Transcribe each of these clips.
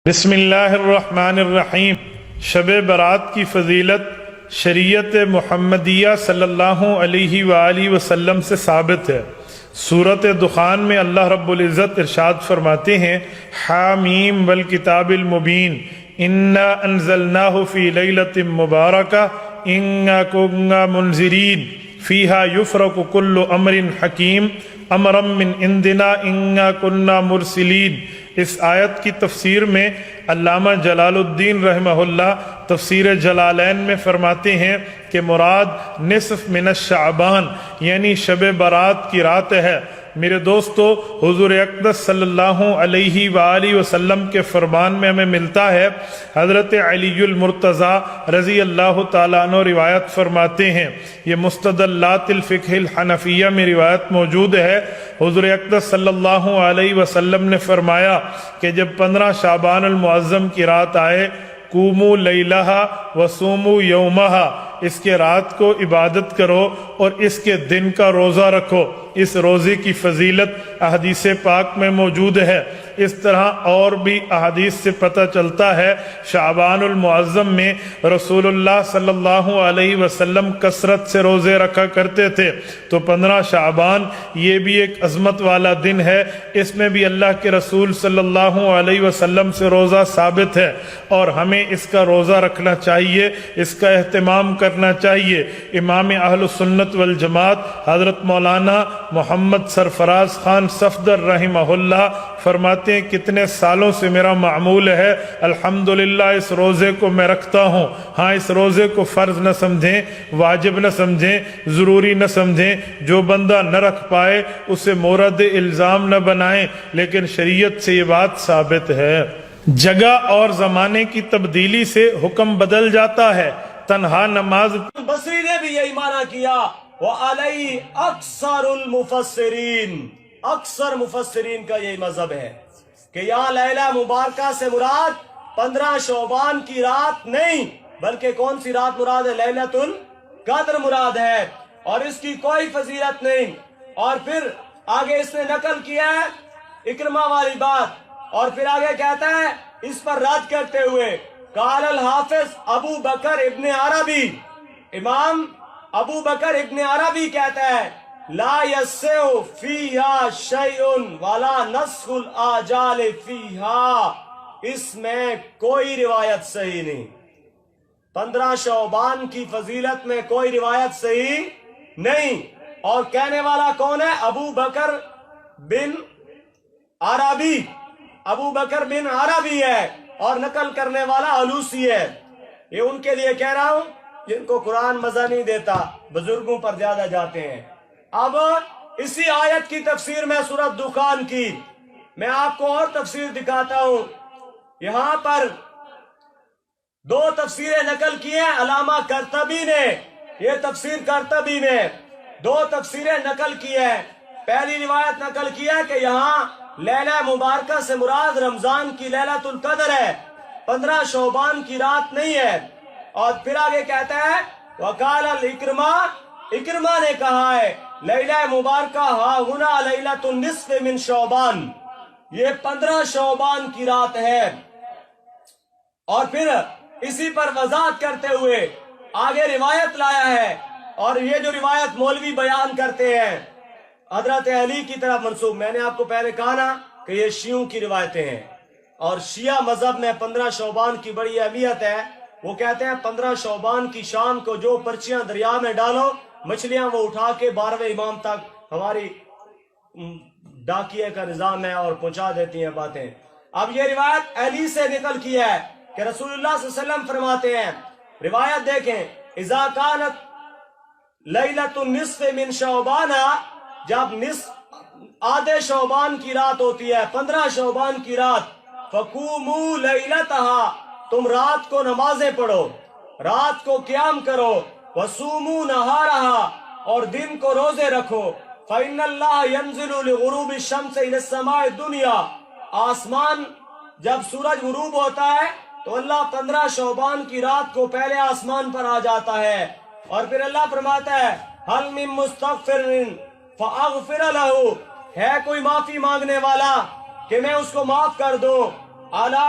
بسم اللہ الرحمن الرحیم۔ شب برات کی فضیلت شریعت محمدیہ صلی اللہ علیہ وآلہ وسلم سے ثابت ہے۔ سورۃ دخان میں اللہ رب العزت ارشاد فرماتے ہیں، حامیم والکتاب المبین انا انزلناہ فی لیلۃ مبارکہ انا کنا منذرین فیہا یفرق کل امر حکیم امرا من عندنا انا کنا مرسلین۔ اس آیت کی تفسیر میں علامہ جلال الدین رحمہ اللہ تفسیر جلالین میں فرماتے ہیں کہ مراد نصف من الشعبان یعنی شب برات کی رات ہے۔ میرے دوستو، حضور اقدس صلی اللہ علیہ وآلہ وسلم کے فرمان میں ہمیں ملتا ہے، حضرت علی المرتضیٰ رضی اللہ تعالیٰ عنہ روایت فرماتے ہیں، یہ مستدلات الفقہ الحنفیہ میں روایت موجود ہے۔ حضور اقدس صلی اللہ علیہ وسلم نے فرمایا کہ جب 15 شعبان المعظم کی رات آئے، قوموا لیلہا وصوموا یومہا، اس کے رات کو عبادت کرو اور اس کے دن کا روزہ رکھو۔ اس روزے کی فضیلت احادیث پاک میں موجود ہے۔ اس طرح اور بھی احادیث سے پتہ چلتا ہے شعبان المعظم میں رسول اللہ صلی اللہ علیہ وسلم کثرت سے روزے رکھا کرتے تھے، تو 15 شعبان یہ بھی ایک عظمت والا دن ہے۔ اس میں بھی اللہ کے رسول صلی اللہ علیہ وسلم سے روزہ ثابت ہے اور ہمیں اس کا روزہ رکھنا چاہیے، اس کا اہتمام کرنا چاہیے۔ امام اہل سنت والجماعت حضرت مولانا محمد سرفراز خان صفدر رحمہ اللہ فرماتے ہیں، کتنے سالوں سے میرا معمول ہے، الحمدللہ اس روزے کو میں رکھتا ہوں۔ ہاں، اس روزے کو فرض نہ سمجھیں، واجب نہ سمجھیں، ضروری نہ سمجھیں۔ جو بندہ نہ رکھ پائے اسے مورد الزام نہ بنائیں، لیکن شریعت سے یہ بات ثابت ہے۔ جگہ اور زمانے کی تبدیلی سے حکم بدل جاتا ہے۔ تنہا نماز بصری نے بھی یہی معنی کیا، وَعَلَيْهِ اکثر المفسرین، اکثر مفسرین کا یہی مذہب ہے کہ یہاں لیلہ مبارکہ سے مراد 15 شعبان کی رات نہیں، بلکہ کون سی رات مراد ہے؟ لیلۃ القدر مراد ہے، اور اس کی کوئی فضیلت نہیں۔ اور پھر آگے اس نے نقل کیا ہے اکرمہ والی بات، اور پھر آگے کہتا ہے اس پر رد کرتے ہوئے، قال الحافظ ابو بکر ابن عربی، امام ابو بکر ابن عربی کہتا ہے، لا یسع فیہا شیء ولا نسخ الاجال فیہا، اس میں کوئی روایت صحیح نہیں۔ 15 شعبان کی فضیلت میں کوئی روایت صحیح نہیں، اور کہنے والا کون ہے؟ ابو بکر بن عربی، ابو بکر بن عربی ہے، اور نقل کرنے والا علوسی ہے۔ یہ ان کے لیے کہہ رہا ہوں جن کو قرآن مزہ نہیں دیتا، بزرگوں پر زیادہ جاتے ہیں۔ اب اسی آیت کی تفسیر میں سورۃ دخان کی میں آپ کو اور تفسیر دکھاتا ہوں۔ یہاں پر 2 تفسیریں نقل کی ہیں علامہ قرطبی نے، یہ تفسیر قرطبی میں 2 تفسیریں نقل کی ہیں۔ پہلی روایت نقل کی ہے کہ یہاں لیلہ مبارکہ سے مراد رمضان کی لیلۃ القدر ہے، 15 شعبان کی رات نہیں ہے۔ اور پھر آگے کہتا ہے وقال الاکرمہ، اکرمہ نے کہا ہے لیلہ مبارکہ ہا ہنا لیلۃ النصف من شعبان، یہ 15 شعبان کی رات ہے۔ اور پھر اسی پر وضاحت کرتے ہوئے آگے روایت لایا ہے، اور یہ جو روایت مولوی بیان کرتے ہیں حضرت علی کی طرف منسوب، میں نے آپ کو پہلے کہا نا کہ یہ شیعوں کی روایتیں ہیں، اور شیعہ مذہب میں 15 شعبان کی بڑی اہمیت ہے۔ وہ کہتے ہیں 15 شعبان کی شام کو جو پرچیاں دریا میں ڈالو، مچھلیاں وہ اٹھا کے 12ویں امام تک ہماری ڈاکیے کا نظام ہے اور پہنچا دیتی ہیں باتیں۔ اب یہ روایت علی سے نکل کی ہے کہ رسول اللہ صلی اللہ علیہ وسلم فرماتے ہیں، روایت دیکھیں، اذا کانت لیلۃ النصف من شعبان، جب نصف آدھے شعبان کی رات ہوتی ہے، 15 شعبان کی رات، فقوموا لیلتہا، تم رات کو نمازیں پڑھو، رات کو قیام کرو، وصوموا نہارہا، اور دن کو روزے رکھو، فإن اللہ ینزل لغروب الشمس إلی السماء الدنیا، آسمان جب سورج غروب ہوتا ہے تو اللہ 15 شعبان کی رات کو پہلے آسمان پر آ جاتا ہے، اور پھر اللہ فرماتا ہے هل من مستغفر فاغفر له، ہے کوئی معافی مانگنے والا کہ میں اس کو معاف کر دوں، الا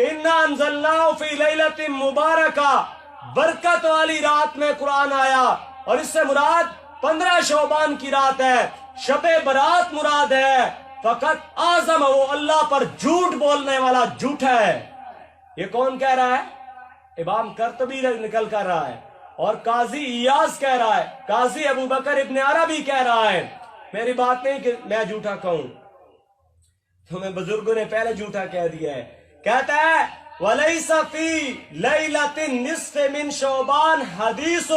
کہ انا انزلناہ فی لیلۃ مبارکہ، برکت والی رات میں قرآن آیا، اور اس سے مراد 15 شعبان کی رات ہے، شب برات مراد ہے۔ فقط اعظم، وہ اللہ پر جھوٹ بولنے والا جھوٹا ہے۔ یہ کون کہہ رہا ہے؟ امام قرطبی نکل کر رہا ہے، اور قاضی ایاز کہہ رہا ہے، قاضی ابو بکر ابن عربی کہہ رہا ہے۔ میری بات نہیں کہ میں جھوٹا کہوں، تمہیں بزرگوں نے پہلے جھوٹا کہہ دیا ہے۔ کہتا ہے وَلَيْسَ فِي لَيْلَةٍ نِّصْفٍ مِّن شعبان حدیث،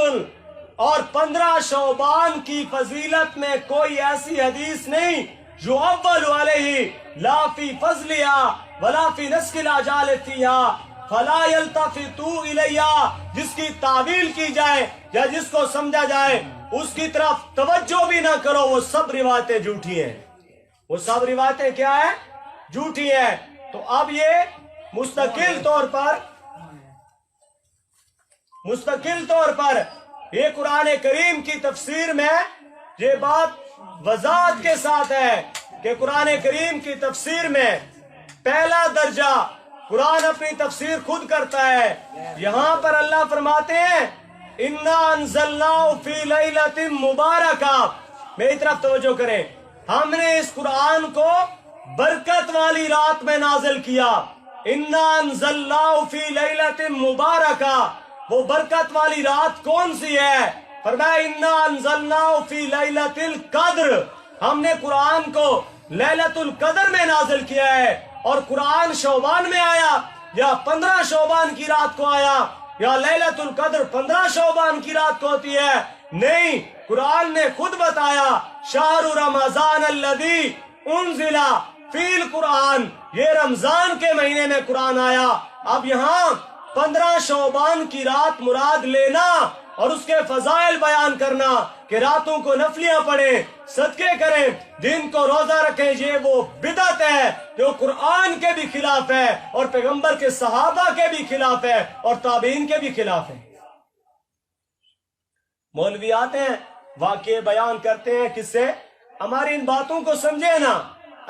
اور 15 شعبان کی فضیلت میں کوئی ایسی حدیث نہیں جو اول علیہ لا فی فضلیا ولا فی نسک الاجال فیہا فلا یلتفتوا الیہ، جس کی تعویل کی جائے یا جس کو سمجھا جائے اس کی طرف توجہ بھی نہ کرو، وہ سب روایتیں جھوٹی ہیں۔ وہ سب روایتیں کیا ہیں؟ جھوٹی ہیں۔ تو اب یہ مستقل طور پر یہ قرآن کریم کی تفسیر میں یہ بات وضاحت کے ساتھ ہے کہ قرآن کریم کی تفسیر میں پہلا درجہ قرآن اپنی تفسیر خود کرتا ہے۔ یہاں پر اللہ فرماتے ہیں انا انزلناہ فی لیلۃ مبارکہ، میری طرف توجہ کریں، ہم نے اس قرآن کو برکت والی رات میں نازل کیا۔ انا انزلناہ فی لیلۃ مبارکہ، وہ برکت والی رات کون سی ہے؟ فرمایا انا انزلناہ فی لیلۃ القدر، ہم نے قرآن کو لیلۃ القدر میں نازل کیا ہے۔ اور قرآن شعبان میں آیا یا 15 شعبان کی رات کو آیا، یا لیلۃ القدر 15 شعبان کی رات کو ہوتی ہے؟ نہیں، قرآن نے خود بتایا شہر رمضان الذی انزل فی القرآن، یہ رمضان کے مہینے میں قرآن آیا۔ اب یہاں 15 شعبان کی رات مراد لینا اور اس کے فضائل بیان کرنا کہ راتوں کو نفلیاں پڑھیں، صدقے کریں، دن کو روزہ رکھیں، یہ وہ بدعت ہے جو قرآن کے بھی خلاف ہے اور پیغمبر کے صحابہ کے بھی خلاف ہے اور تابعین کے بھی خلاف ہے۔ مولوی آتے ہیں، واقعے بیان کرتے ہیں، کس سے؟ ہماری ان باتوں کو سمجھے نا،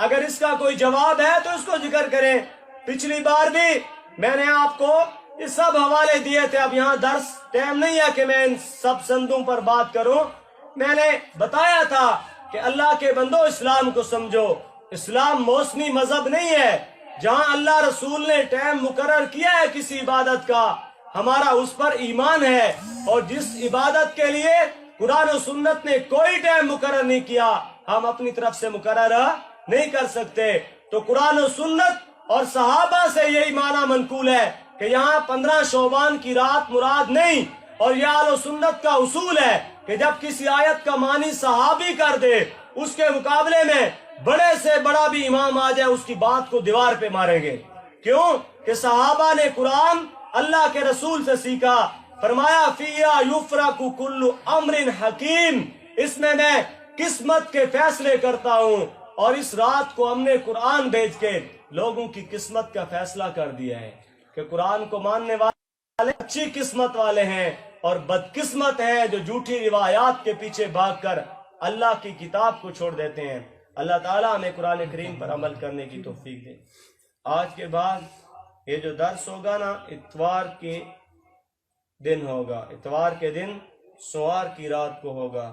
اگر اس کا کوئی جواب ہے تو اس کو ذکر کریں۔ پچھلی بار بھی میں نے آپ کو یہ سب حوالے دیے تھے، اب یہاں درس ٹائم نہیں ہے کہ میں ان سب سندوں پر بات کروں۔ میں نے بتایا تھا کہ اللہ کے بندو اسلام کو سمجھو، اسلام موسمی مذہب نہیں ہے۔ جہاں اللہ رسول نے ٹائم مقرر کیا ہے کسی عبادت کا، ہمارا اس پر ایمان ہے، اور جس عبادت کے لیے قرآن و سنت نے کوئی ٹائم مقرر نہیں کیا، ہم اپنی طرف سے مقرر نہیں کر سکتے۔ تو قرآن و سنت اور صحابہ سے یہی معنی منقول ہے کہ یہاں 15 شعبان کی رات مراد نہیں، اور یہ اہل سنت کا اصول ہے کہ جب کسی آیت کا معنی صحابی کر دے، اس کے مقابلے میں بڑے سے بڑا بھی امام آ جائے، اس کی بات کو دیوار پہ ماریں گے۔ کیوں کہ صحابہ نے قرآن اللہ کے رسول سے سیکھا۔ فرمایا فیہا یفرق کل امر حکیم، اس میں قسمت کے فیصلے کرتا ہوں، اور اس رات کو ہم نے قرآن بھیج کے لوگوں کی قسمت کا فیصلہ کر دیا ہے کہ قرآن کو ماننے والے اچھی قسمت والے ہیں، اور بدقسمت ہیں جو جھوٹی روایات کے پیچھے بھاگ کر اللہ کی کتاب کو چھوڑ دیتے ہیں۔ اللہ تعالیٰ ہمیں قرآن کریم پر عمل کرنے کی توفیق دے۔ آج کے بعد یہ جو درس ہوگا نا، اتوار کے دن ہوگا، اتوار کے دن سوار کی رات کو ہوگا۔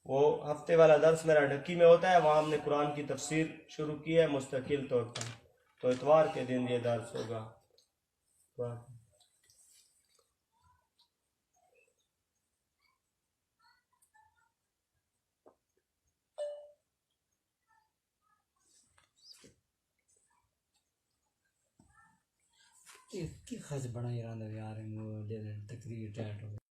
وہ ہفتے والا درس میرا ڈھکی میں ہوتا ہے، وہاں ہم نے قرآن کی تفسیر شروع کی ہے مستقل طور پر، تو اتوار کے دن یہ درس ہوگا۔ کی خاص بنا یار تقریر ٹائٹ ہو